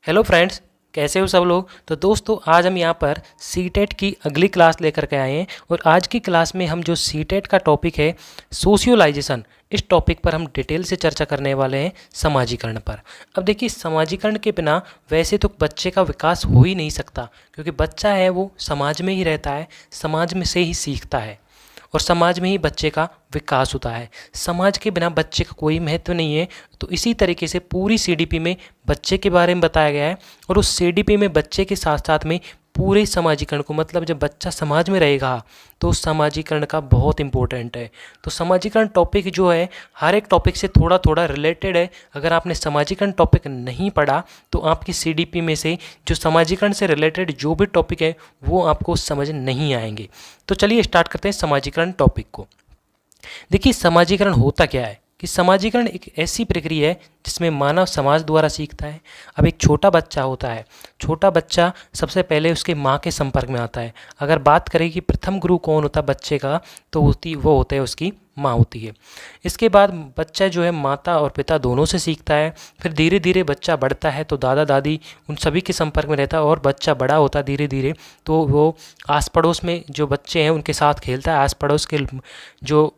Hello friends, कैसे हो सब लोग। तो दोस्तों आज हम यहाँ पर सीटेट की अगली क्लास लेकर के आए हैं और आज की क्लास में हम जो सीटेट का टॉपिक है सोशियोलाइजेशन, इस टॉपिक पर हम डिटेल से चर्चा करने वाले हैं समाजीकरण पर। अब देखिए, समाजीकरण के बिना वैसे तो बच्चे का विकास हो ही नहीं सकता, क्योंकि बच्चा है वो समाज में ही रहता है, समाज में से ही सीखता है और समाज में ही बच्चे का विकास होता है। समाज के बिना बच्चे का कोई महत्व नहीं है। तो इसी तरीके से पूरी सीडीपी में बच्चे के बारे में बताया गया है और उस सीडीपी में बच्चे के साथ साथ में पूरे समाजीकरण को, मतलब जब बच्चा समाज में रहेगा तो समाजीकरण का बहुत इंपॉर्टेंट है। तो समाजीकरण टॉपिक जो है हर एक टॉपिक से थोड़ा थोड़ा रिलेटेड है। अगर आपने समाजीकरण टॉपिक नहीं पढ़ा तो आपकी सीडीपी में से जो समाजीकरण से रिलेटेड जो भी टॉपिक है वो आपको समझ नहीं आएंगे। तो चलिए स्टार्ट करते हैं समाजीकरण टॉपिक को। देखिए, समाजीकरण होता क्या है कि समाजीकरण एक ऐसी प्रक्रिया है जिसमें मानव समाज द्वारा सीखता है। अब एक छोटा बच्चा होता है, छोटा बच्चा सबसे पहले उसके माँ के संपर्क में आता है। अगर बात करें कि प्रथम गुरु कौन होता है बच्चे का, तो वो होता है उसकी माँ होती है। इसके बाद बच्चा जो है माता और पिता दोनों से सीखता है। फिर धीरे धीरे बच्चा बढ़ता है तो दादा दादी उन सभी के संपर्क में रहता है और बच्चा बड़ा होता है धीरे धीरे, तो वो आस पड़ोस में जो बच्चे हैं उनके साथ खेलता है। आस पड़ोस के जो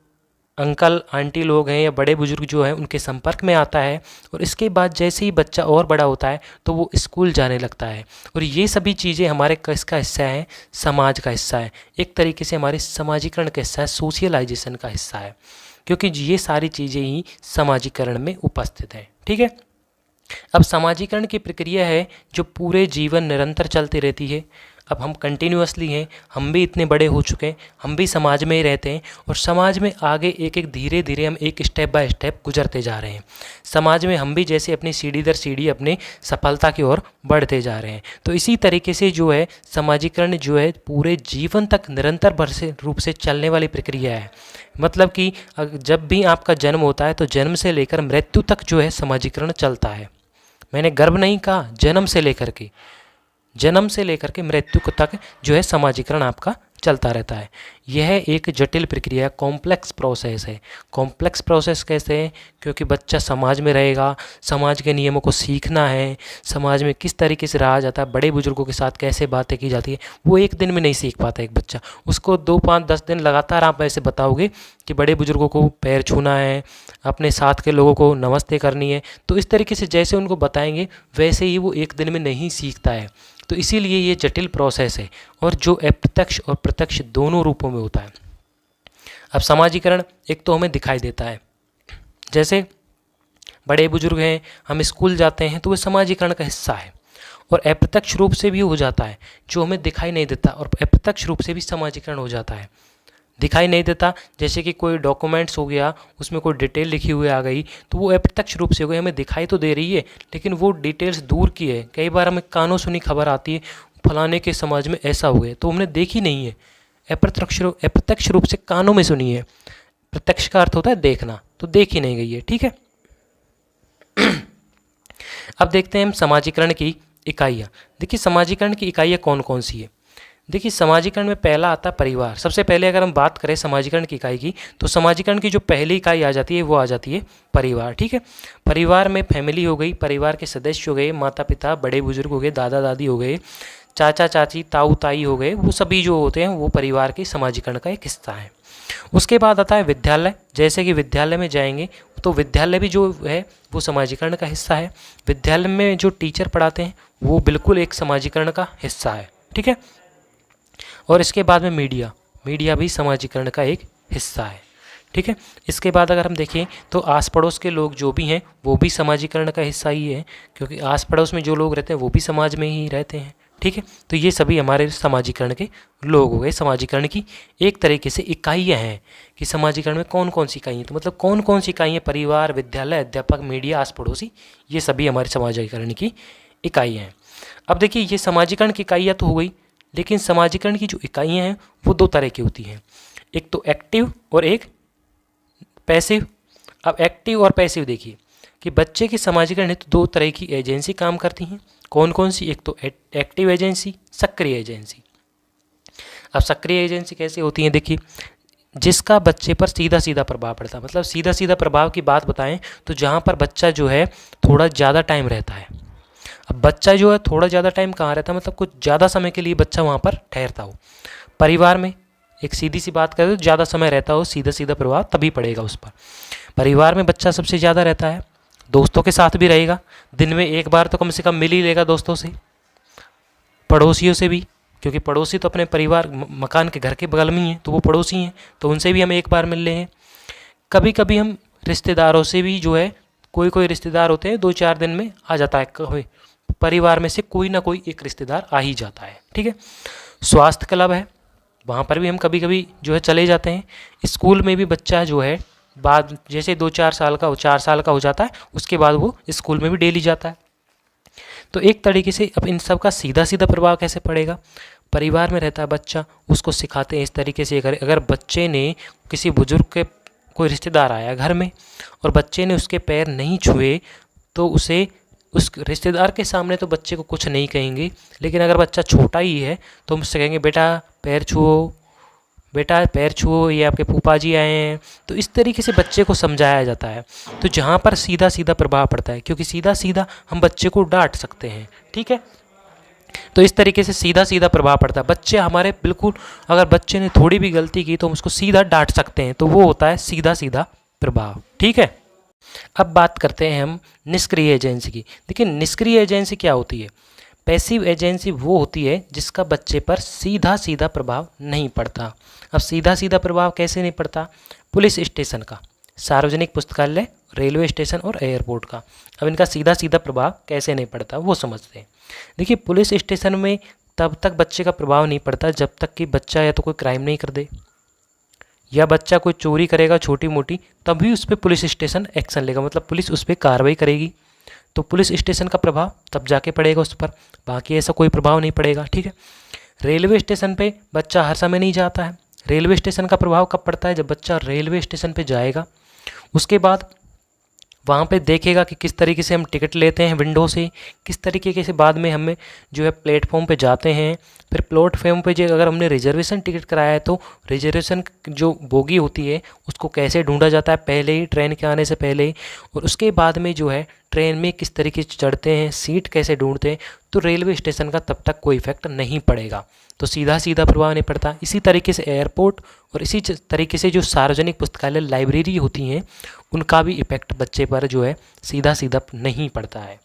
अंकल आंटी लोग हैं या बड़े बुजुर्ग जो हैं उनके संपर्क में आता है। और इसके बाद जैसे ही बच्चा और बड़ा होता है तो वो स्कूल जाने लगता है। और ये सभी चीज़ें हमारे किसका हिस्सा है? समाज का हिस्सा है। एक तरीके से हमारे समाजीकरण का हिस्सा है, सोशलाइजेशन का हिस्सा है, क्योंकि ये सारी चीज़ें ही समाजीकरण में उपस्थित हैं। ठीक है। अब समाजीकरण की प्रक्रिया है जो पूरे जीवन निरंतर चलती रहती है। अब हम कंटिन्यूअसली हैं, हम भी इतने बड़े हो चुके हैं, हम भी समाज में ही रहते हैं और समाज में आगे एक एक धीरे धीरे हम एक स्टेप बाय स्टेप गुजरते जा रहे हैं। समाज में हम भी जैसे अपनी सीढ़ी दर सीढ़ी अपने सफलता की ओर बढ़ते जा रहे हैं। तो इसी तरीके से जो है समाजीकरण जो है पूरे जीवन तक निरंतर रूप से चलने वाली प्रक्रिया है। मतलब कि जब भी आपका जन्म होता है तो जन्म से लेकर मृत्यु तक जो है समाजीकरण चलता है। मैंने गर्भ नहीं कहा, जन्म से लेकर के मृत्यु तक जो है समाजीकरण आपका चलता रहता है। यह एक जटिल प्रक्रिया, कॉम्प्लेक्स प्रोसेस है। कॉम्प्लेक्स प्रोसेस कैसे है? क्योंकि बच्चा समाज में रहेगा, समाज के नियमों को सीखना है, समाज में किस तरीके से रहा जाता है, बड़े बुजुर्गों के साथ कैसे बातें की जाती है, वो एक दिन में नहीं सीख पाता एक बच्चा। उसको 2 5 10 दिन लगातार आप ऐसे बताओगे कि बड़े बुजुर्गों को पैर छूना है, अपने साथ के लोगों को नमस्ते करनी है, तो इस तरीके से जैसे उनको बताएंगे वैसे ही वो एक दिन में नहीं सीखता है। तो इसीलिए ये जटिल प्रोसेस है और जो अप्रत्यक्ष और प्रत्यक्ष दोनों रूपों में होता है। अब समाजीकरण एक तो हमें दिखाई देता है, जैसे बड़े बुजुर्ग हैं, हम स्कूल जाते हैं तो वो समाजीकरण का हिस्सा है। और अप्रत्यक्ष रूप से भी हो जाता है, जो हमें दिखाई नहीं देता, और अप्रत्यक्ष रूप से भी समाजीकरण हो जाता है। दिखाई नहीं देता जैसे कि कोई डॉक्यूमेंट्स हो गया, उसमें कोई डिटेल लिखी हुई आ गई तो वो अप्रत्यक्ष रूप से हो गई, हमें दिखाई तो दे रही है लेकिन वो डिटेल्स दूर की है। कई बार हमें कानों सुनी खबर आती है फलाने के समाज में ऐसा हो गया, तो हमने देखी नहीं है, अप्रत्यक्ष रूप से कानों में सुनी है। प्रत्यक्ष का अर्थ होता है देखना, तो देखी नहीं गई है। ठीक है। अब देखते हैं हम समाजीकरण की इकाइयाँ। देखिए, समाजीकरण की इकाइयाँ कौन कौन सी है। देखिए, समाजीकरण में पहला आता है परिवार। सबसे पहले अगर हम बात करें समाजीकरण की इकाई की, तो समाजीकरण की जो पहली इकाई आ जाती है वो आ जाती है परिवार। ठीक है। परिवार में फैमिली हो गई, परिवार के सदस्य हो गए, माता पिता, बड़े बुजुर्ग हो गए, दादा दादी हो गए, चाचा चाची, ताऊ ताई हो गए, वो सभी जो होते हैं वो परिवार के समाजीकरण का एक हिस्सा है। उसके बाद आता है विद्यालय। जैसे कि विद्यालय में जाएंगे तो विद्यालय भी जो है वो समाजीकरण का हिस्सा है। विद्यालय में जो टीचर पढ़ाते हैं वो बिल्कुल एक समाजीकरण का हिस्सा है। ठीक है। और इसके बाद में मीडिया भी समाजीकरण का एक हिस्सा है। ठीक है। इसके बाद अगर हम देखें तो आस पड़ोस के लोग जो भी हैं वो भी समाजीकरण का हिस्सा ही है, क्योंकि आस पड़ोस में जो लोग रहते हैं वो भी समाज में ही रहते हैं। ठीक है। तो ये सभी हमारे समाजीकरण के लोग हो गए। समाजीकरण की एक तरीके से इकाइयाँ हैं कि समाजीकरण में कौन कौन सी इकाइयाँ, तो मतलब कौन कौन सी इकाइयाँ, परिवार, विद्यालय, अध्यापक, मीडिया, आस पड़ोसी, ये सभी हमारे समाजीकरण की इकाइयाँ हैं। अब देखिए, ये समाजीकरण की इकाइयाँ तो हो गई, लेकिन समाजीकरण की जो इकाइयाँ हैं वो 2 तरह की होती हैं, एक तो एक्टिव और एक पैसिव। अब एक्टिव और पैसिव देखिए कि बच्चे के समाजीकरण हेतु 2 तरह की एजेंसी काम करती हैं। कौन कौन सी? एक तो एक्टिव एजेंसी, सक्रिय एजेंसी। अब सक्रिय एजेंसी कैसे होती हैं? देखिए, जिसका बच्चे पर सीधा सीधा प्रभाव पड़ता है। मतलब सीधा सीधा प्रभाव की बात बताएं तो जहाँ पर बच्चा जो है थोड़ा ज़्यादा टाइम रहता है। अब बच्चा जो है थोड़ा ज़्यादा टाइम कहाँ रहता है, मतलब कुछ ज़्यादा समय के लिए बच्चा वहाँ पर ठहरता हो। परिवार में एक सीधी सी बात करें तो ज़्यादा समय रहता हो, सीधा सीधा प्रभाव तभी पड़ेगा उस पर। परिवार में बच्चा सबसे ज़्यादा रहता है, दोस्तों के साथ भी रहेगा, दिन में एक बार तो कम से कम मिल ही लेगा दोस्तों से, पड़ोसियों से भी, क्योंकि पड़ोसी तो अपने परिवार मकान के घर के बगल में ही हैं, तो वो पड़ोसी हैं, तो उनसे भी हम एक बार मिल लें। कभी कभी हम रिश्तेदारों से भी जो है, कोई कोई रिश्तेदार होते हैं 2-4 दिन में आ जाता है, कभी परिवार में से कोई ना कोई एक रिश्तेदार आ ही जाता है, ठीक है। स्वास्थ्य क्लब है, वहाँ पर भी हम कभी कभी जो है चले जाते हैं। स्कूल में भी बच्चा जो है बाद जैसे 2-4 साल का 4 साल का हो जाता है, उसके बाद वो स्कूल में भी डेली जाता है। तो एक तरीके से अब इन सब का सीधा सीधा प्रभाव कैसे पड़ेगा, परिवार में रहता है बच्चा, उसको सिखाते हैं इस तरीके से। अगर बच्चे ने किसी बुजुर्ग के, कोई रिश्तेदार आया घर में और बच्चे ने उसके पैर नहीं छुए, तो उसे उस रिश्तेदार के सामने तो बच्चे को कुछ नहीं कहेंगे, लेकिन अगर बच्चा छोटा ही है तो हम उससे कहेंगे बेटा पैर छुओ, बेटा पैर छुओ, ये आपके फूफा जी आए हैं। तो इस तरीके से बच्चे को समझाया जाता है। तो जहाँ पर सीधा सीधा प्रभाव पड़ता है, क्योंकि सीधा सीधा हम बच्चे को डांट सकते हैं, ठीक है। तो इस तरीके से सीधा सीधा प्रभाव पड़ता है। बच्चे हमारे बिल्कुल, अगर बच्चे ने थोड़ी भी गलती की तो हम उसको सीधा डांट सकते हैं, तो वो होता है सीधा सीधा प्रभाव, ठीक है। अब बात करते हैं हम निष्क्रिय एजेंसी की। देखिए निष्क्रिय एजेंसी क्या होती है, पैसिव एजेंसी वो होती है जिसका बच्चे पर सीधा सीधा प्रभाव नहीं पड़ता। अब सीधा सीधा प्रभाव कैसे नहीं पड़ता, पुलिस स्टेशन का, सार्वजनिक पुस्तकालय, रेलवे स्टेशन और एयरपोर्ट का। अब इनका सीधा सीधा प्रभाव कैसे नहीं पड़ता वो समझते हैं। देखिए पुलिस स्टेशन में तब तक बच्चे का प्रभाव नहीं पड़ता जब तक कि बच्चा या तो कोई क्राइम नहीं कर दे, या बच्चा कोई चोरी करेगा छोटी मोटी, तभी उस पर पुलिस स्टेशन एक्शन लेगा, मतलब पुलिस उस पर कार्रवाई करेगी, तो पुलिस स्टेशन का प्रभाव तब जाके पड़ेगा उस पर, बाकी ऐसा कोई प्रभाव नहीं पड़ेगा, ठीक है। रेलवे स्टेशन पे बच्चा हर समय नहीं जाता है, रेलवे स्टेशन का प्रभाव कब पड़ता है, जब बच्चा रेलवे स्टेशन पे जाएगा, उसके बाद वहाँ पे देखेगा कि किस तरीके से हम टिकट लेते हैं विंडो से, किस तरीके से बाद में हमें जो है प्लेटफॉर्म पे जाते हैं, फिर प्लेटफॉर्म पे जो अगर हमने रिजर्वेशन टिकट कराया है तो रिजर्वेशन जो बोगी होती है उसको कैसे ढूंढा जाता है पहले ही, ट्रेन के आने से पहले ही, और उसके बाद में जो है ट्रेन में किस तरीके से चढ़ते हैं, सीट कैसे ढूंढते हैं, तो रेलवे स्टेशन का तब तक कोई इफेक्ट नहीं पड़ेगा, तो सीधा सीधा प्रभाव नहीं पड़ता। इसी तरीके से एयरपोर्ट और इसी तरीके से जो सार्वजनिक पुस्तकालय लाइब्रेरी होती हैं उनका भी इफेक्ट बच्चे पर जो है सीधा सीधा नहीं पड़ता है।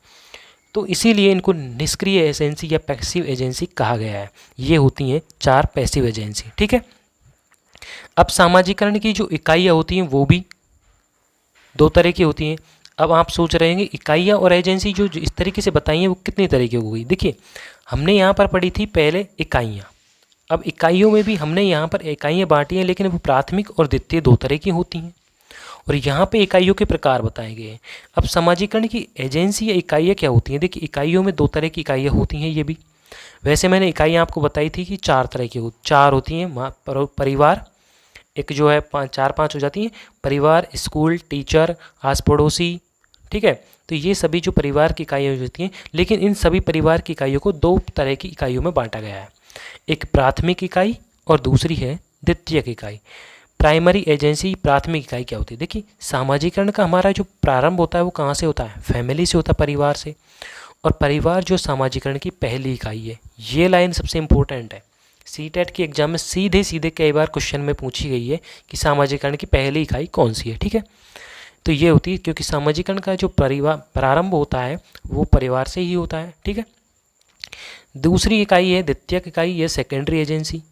तो इसीलिए इनको निष्क्रिय एजेंसी या पैसिव एजेंसी कहा गया है। ये होती हैं 4 पैसिव एजेंसी, ठीक है। अब सामाजिकरण की जो इकाइयाँ होती हैं वो भी 2 तरह की होती हैं। अब आप सोच रहे हैं इकाइयाँ और एजेंसी जो इस तरीके से बताई हैं वो कितनी तरह की हो गई। देखिए हमने यहाँ पर पढ़ी थी पहले इकाइयाँ, अब इकाइयों में भी हमने यहाँ पर इकाइयाँ बांटी हैं, लेकिन वो प्राथमिक और द्वितीय 2 तरह की होती हैं, और यहाँ पे इकाइयों के प्रकार बताए गए हैं। अब समाजीकरण की एजेंसी या इकाइयाँ क्या होती हैं, देखिए इकाइयों में 2 तरह की इकाइयाँ होती हैं, ये भी वैसे मैंने इकाइयाँ आपको बताई थी कि 4 तरह की 4 होती हैं, परिवार एक जो है 4-5 हो जाती हैं, परिवार, स्कूल, टीचर, आस पड़ोसी, ठीक है। तो ये सभी जो परिवार की इकाइयाँ होती हैं, लेकिन इन सभी परिवार की इकाइयों को 2 तरह की इकाइयों में बांटा गया है, एक प्राथमिक इकाई और दूसरी है द्वितीयक इकाई। प्राइमरी एजेंसी, प्राथमिक इकाई क्या होती है, देखिए सामाजिकरण का हमारा जो प्रारंभ होता है वो कहाँ से होता है, फैमिली से होता है, परिवार से, और परिवार जो सामाजिकरण की पहली इकाई है। ये लाइन सबसे इम्पोर्टेंट है, सीटेट के एग्जाम में सीधे सीधे कई बार क्वेश्चन में पूछी गई है कि सामाजिकरण की पहली इकाई कौन सी है, ठीक है। तो ये होती है, क्योंकि सामाजिकरण का जो प्रारंभ होता है वो परिवार से ही होता है, ठीक है। दूसरी इकाई है द्वितीयक इकाई, ये सेकेंडरी एजेंसी।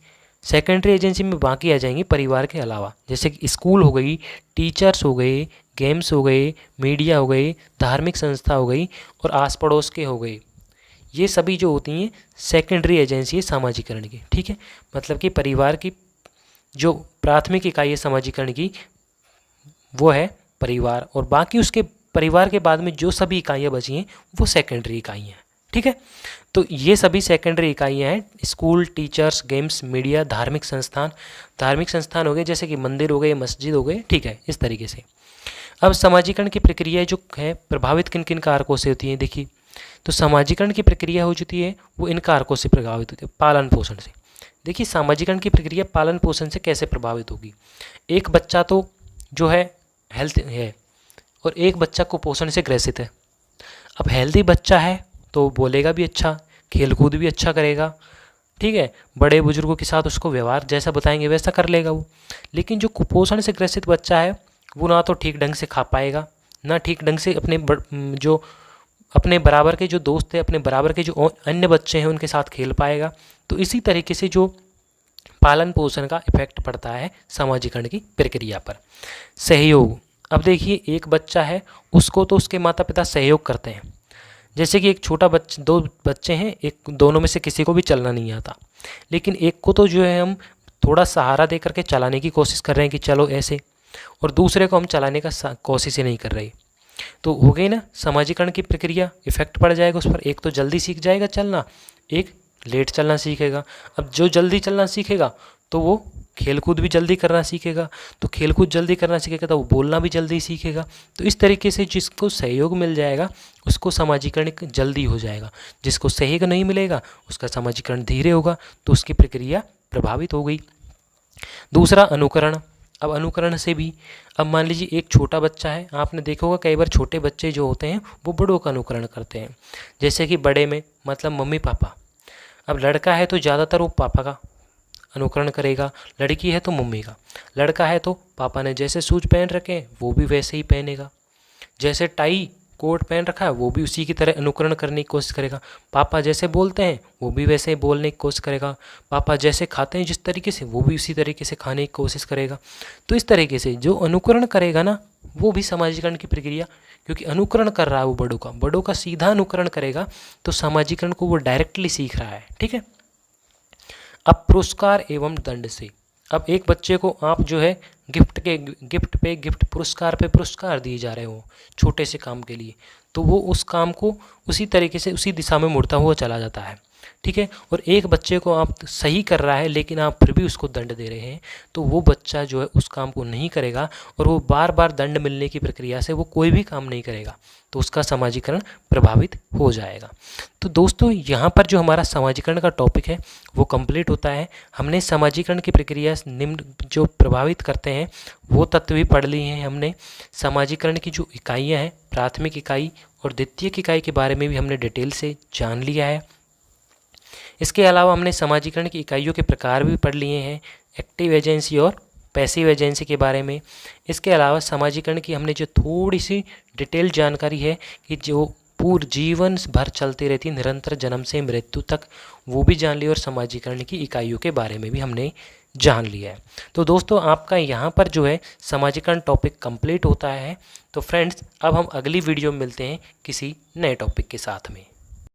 सेकेंडरी एजेंसी में बाकी आ जाएंगी परिवार के अलावा, जैसे कि स्कूल हो गई, टीचर्स हो गए, गेम्स हो गए, मीडिया हो गई, धार्मिक संस्था हो गई और आस पड़ोस के हो गए। ये सभी जो होती हैं सेकेंडरी एजेंसी है सामाजिकरण की, ठीक है। मतलब कि परिवार की जो प्राथमिक इकाई है सामाजिकरण की वो है परिवार, और बाकी उसके परिवार के बाद में जो सभी इकाइयाँ बची हैं वो सेकेंडरी इकाइयाँ हैं, ठीक है। तो ये सभी सेकेंडरी इकाइयाँ हैं, स्कूल, टीचर्स, गेम्स, मीडिया, धार्मिक संस्थान। धार्मिक संस्थान हो गए जैसे कि मंदिर हो गए, मस्जिद हो गए, ठीक है, इस तरीके से। अब समाजीकरण की प्रक्रिया जो है प्रभावित किन किन कारकों से होती है, देखिए तो समाजीकरण की प्रक्रिया हो जाती है वो इन कारकों से प्रभावित होती है, पालन पोषण से। देखिए सामाजिकरण की प्रक्रिया पालन पोषण से कैसे प्रभावित होगी, एक बच्चा तो जो है हेल्थ है और एक बच्चा कुपोषण से ग्रसित है। अब हेल्दी बच्चा है तो बोलेगा भी अच्छा, खेलकूद भी अच्छा करेगा, ठीक है, बड़े बुजुर्गों के साथ उसको व्यवहार जैसा बताएंगे वैसा कर लेगा वो। लेकिन जो कुपोषण से ग्रसित बच्चा है वो ना तो ठीक ढंग से खा पाएगा, ना ठीक ढंग से जो अपने बराबर के जो दोस्त हैं, अपने बराबर के जो अन्य बच्चे हैं उनके साथ खेल पाएगा। तो इसी तरीके से जो पालन पोषण का इफेक्ट पड़ता है सामाजिकरण की प्रक्रिया पर। सहयोग, अब देखिए एक बच्चा है, उसको तो उसके माता पिता सहयोग करते हैं। जैसे कि एक छोटा बच्चा, दो बच्चे हैं, एक दोनों में से किसी को भी चलना नहीं आता, लेकिन एक को तो जो है हम थोड़ा सहारा दे करके चलाने की कोशिश कर रहे हैं कि चलो ऐसे, और दूसरे को हम चलाने का कोशिश ही नहीं कर रहे। तो हो गई ना सामाजिकरण की प्रक्रिया, इफेक्ट पड़ जाएगा उस पर। एक तो जल्दी सीख जाएगा चलना, एक लेट चलना सीखेगा। अब जो जल्दी चलना सीखेगा तो वो खेलकूद भी जल्दी करना सीखेगा, तो खेलकूद जल्दी करना सीखेगा तो वो बोलना भी जल्दी सीखेगा। तो इस तरीके से जिसको सहयोग मिल जाएगा उसको सामाजिकरण जल्दी हो जाएगा, जिसको सहयोग नहीं मिलेगा उसका सामाजिकरण धीरे होगा, तो उसकी प्रक्रिया प्रभावित हो गई। दूसरा अनुकरण। अब अनुकरण से भी, अब मान लीजिए एक छोटा बच्चा है, आपने देखा होगा कई बार छोटे बच्चे जो होते हैं वो बड़ों का अनुकरण करते हैं। जैसे कि बड़े में मतलब मम्मी पापा, अब लड़का है तो ज़्यादातर वो पापा का अनुकरण करेगा, लड़की है तो मम्मी का। लड़का है तो पापा ने जैसे शूज पहन रखे हैं वो भी वैसे ही पहनेगा, जैसे टाई कोट पहन रखा है वो भी उसी की तरह अनुकरण करने की कोशिश करेगा। पापा जैसे बोलते हैं वो भी वैसे ही बोलने की कोशिश करेगा। पापा जैसे खाते हैं जिस तरीके से वो भी उसी तरीके से खाने की कोशिश करेगा। तो इस तरीके से जो अनुकरण करेगा ना वो भी सामाजिकरण की प्रक्रिया, क्योंकि अनुकरण कर रहा है वो बड़ों का सीधा अनुकरण करेगा तो सामाजिकरण को वो डायरेक्टली सीख रहा है। ठीक है। अब पुरस्कार एवं दंड से, अब एक बच्चे को आप जो है गिफ्ट पुरस्कार पे पुरस्कार दिए जा रहे हो छोटे से काम के लिए, तो वो उस काम को उसी तरीके से उसी दिशा में मुड़ता हुआ चला जाता है। ठीक है। और एक बच्चे को आप सही कर रहा है लेकिन आप फिर भी उसको दंड दे रहे हैं, तो वो बच्चा जो है उस काम को नहीं करेगा और वो बार बार दंड मिलने की प्रक्रिया से वो कोई भी काम नहीं करेगा, तो उसका सामाजिकरण प्रभावित हो जाएगा। तो दोस्तों यहाँ पर जो हमारा सामाजिकरण का टॉपिक है वो कंप्लीट होता है। हमने सामाजिकरण की प्रक्रिया निम्न जो प्रभावित करते हैं वो तत्व भी पढ़ लिए हैं हमने। सामाजिकरण की जो इकाइयाँ हैं, प्राथमिक इकाई और द्वितीयक इकाई के बारे में भी हमने डिटेल से जान लिया है। इसके अलावा हमने सामाजिकरण की इकाइयों के प्रकार भी पढ़ लिए हैं, एक्टिव एजेंसी और पैसिव एजेंसी के बारे में। इसके अलावा सामाजिकरण की हमने जो थोड़ी सी डिटेल जानकारी है कि जो पूर्ण जीवन भर चलती रहती है निरंतर जन्म से मृत्यु तक, वो भी जान ली और सामाजिकरण की इकाइयों के बारे में भी हमने जान लिया है। तो दोस्तों आपका यहाँ पर जो है सामाजिकरण टॉपिक कंप्लीट होता है। तो फ्रेंड्स अब हम अगली वीडियो में मिलते हैं किसी नए टॉपिक के साथ में।